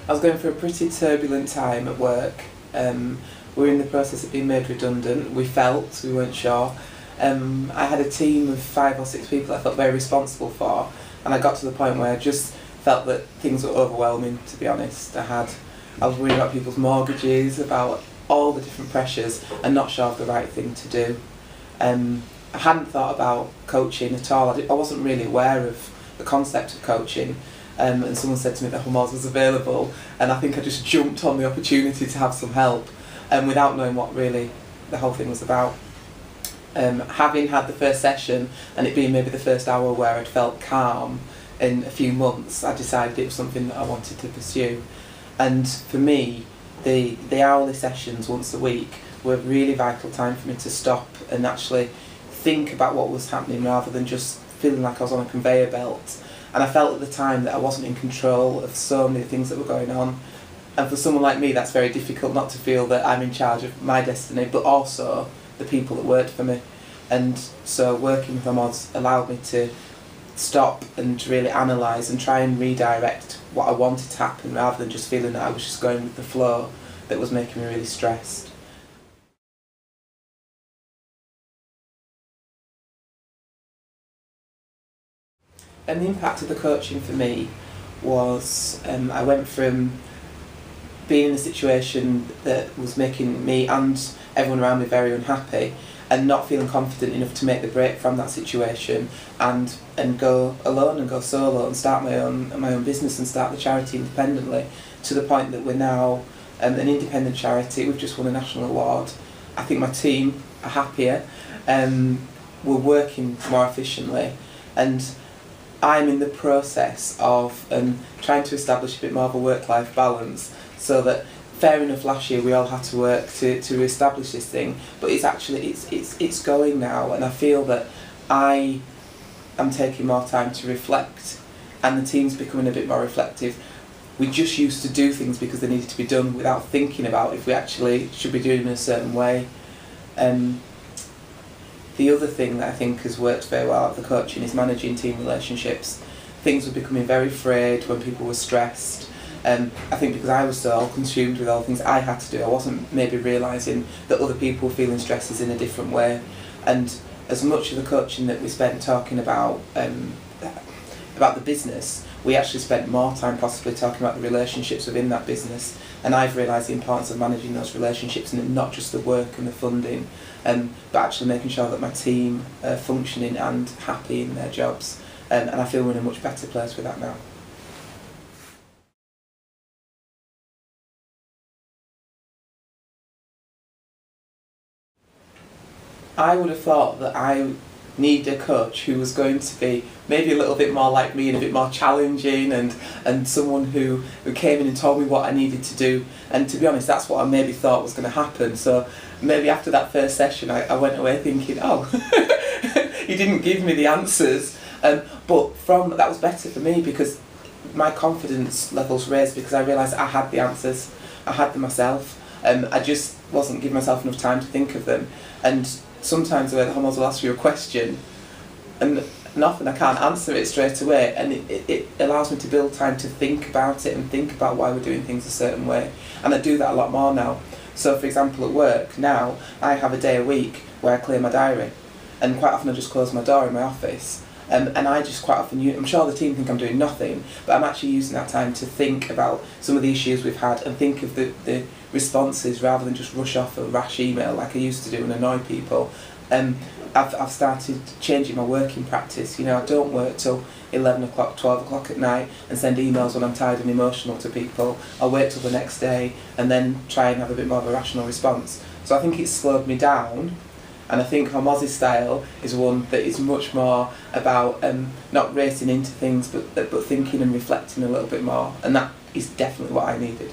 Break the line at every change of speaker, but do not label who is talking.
I was going through a pretty turbulent time at work. We were in the process of being made redundant. We weren't sure. I had a team of 5 or 6 people I felt very responsible for, and I got to the point where I just felt that things were overwhelming, to be honest. I was worried about people's mortgages, about all the different pressures, and not sure of the right thing to do. I hadn't thought about coaching at all. I wasn't really aware of the concept of coaching, and someone said to me that Hummels was available, and I think I just jumped on the opportunity to have some help, without knowing what really the whole thing was about. Having had the first session, and it being maybe the first hour where I'd felt calm in a few months, I decided it was something that I wanted to pursue. And for me, the hourly sessions once a week were a really vital time for me to stop and actually think about what was happening rather than just feeling like I was on a conveyor belt. And I felt at the time that I wasn't in control of so many things that were going on. And for someone like me, that's very difficult, not to feel that I'm in charge of my destiny, but also the people that worked for me. And so working with Hummels allowed me to stop and really analyse and try and redirect what I wanted to happen, rather than just feeling that I was just going with the flow that was making me really stressed. And the impact of the coaching for me was, I went from being in a situation that was making me and everyone around me very unhappy, and not feeling confident enough to make the break from that situation and go alone and go solo and start my own business and start the charity independently, to the point that we're now an independent charity. We've just won a national award. I think my team are happier, we're working more efficiently, and I'm in the process of trying to establish a bit more of a work-life balance, so that, fair enough, last year we all had to work to re-establish this thing, but it's going now, and I feel that I am taking more time to reflect, and the team's becoming a bit more reflective. We just used to do things because they needed to be done without thinking about if we actually should be doing them in a certain way. The other thing that I think has worked very well at the coaching is managing team relationships. Things were becoming very frayed when people were stressed. I think because I was so consumed with all the things I had to do, I wasn't maybe realising that other people were feeling stresses in a different way. And as much of the coaching that we spent talking about the business, we actually spent more time possibly talking about the relationships within that business. And I've realised the importance of managing those relationships, and not just the work and the funding, but actually making sure that my team are functioning and happy in their jobs. And I feel we're in a much better place with that now. I would have thought that I need a coach who was going to be maybe a little bit more like me and a bit more challenging, and someone who came in and told me what I needed to do. And to be honest, that's what I maybe thought was going to happen. So maybe after that first session I went away thinking, oh, you didn't give me the answers. But that was better for me, because my confidence levels raised because I realised I had the answers. I had them myself. I just wasn't giving myself enough time to think of them. And sometimes the Hummels will ask you a question, and often I can't answer it straight away, and it allows me to build time to think about it and think about why we're doing things a certain way. And I do that a lot more now. So for example, at work now, I have a day a week where I clear my diary, and quite often I just close my door in my office. And I just quite often, I'm sure the team think I'm doing nothing, but I'm actually using that time to think about some of the issues we've had and think of the responses, rather than just rush off a rash email like I used to do and annoy people. I've started changing my working practice. I don't work till 11 o'clock, 12 o'clock at night and send emails when I'm tired and emotional to people. I'll wait till the next day and then try and have a bit more of a rational response. So I think it's slowed me down. And I think Hummels' style is one that is much more about not racing into things, but thinking and reflecting a little bit more. And that is definitely what I needed.